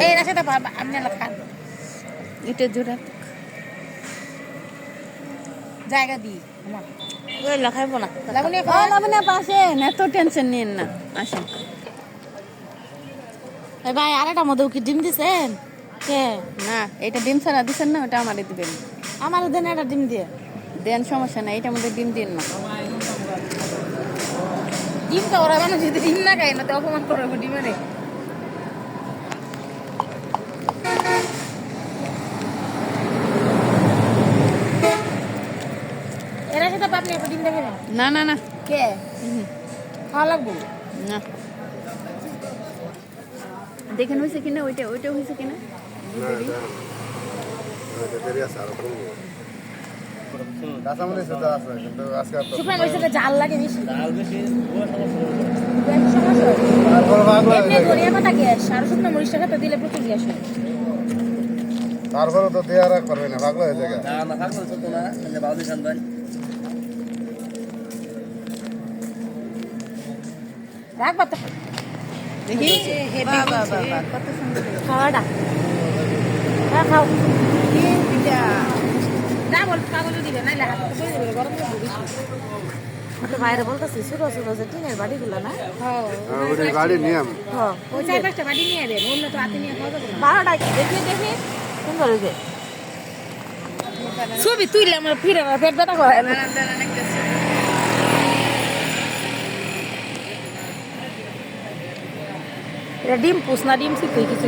এর সাথে আপনি খান এটা জোড়া জায়গা দিই ওই লাখাইবো না লাবণী লাবণী আসেন এত টেনশন নিন না আসেন ভাই আরেকটা মধ্যে কি ডিম দিছেন কে না এটা ডিম ছাড়া দিচ্ছেন না ওটা আমারে দিবেন আমার দেন একটা ডিম দিয়ে দেন সমস্যা নাই এটার মধ্যে ডিম দিন না ডিম তো ওরা মানুষ যদি ডিম না খায় না তো অপমান করবো ডিমেরে এরা সাথে আপনি একটা ডিম দেবেন না না না কে খাওয়া লাগবো না দেখেন হয়েছে কিনা ওইটা হয়েছে কিনা শুকনো মরিচের ঝাল লাগে বেশি ধরিয়া পাতা গ্যাস আর শুকনো মরিচটা তো দিলে প্রচুর গ্যাস হয় তারপরে তো দেয়া রাখ পারবে না পাগলা হয়ে যাবে না থাকলে চলতো না বাউদি খান ভাই রাখবা তো দেখি কত সুন্দর খাওয়াটা খাও পিঠা না বল কাগজও দিবে না হাত তো করে দেবে গরম করে দিবি তো বাইরে বলতেছি ছোট ছোট যে টিনের বাড়িগুলো না ওই গাড়ি নিয়ম হ্যাঁ ওই চার পাঁচটা বাড়ি নিয়ে দেন অন্য তো হাতে নিয়ে খাওয়া যাবে না 12টা দেখি সুন্দর হয়েছে ছবি তুইলে আমার ফিরে পেট ব্যথা করে ডিম পুষ না ডিম শিখতে কিছু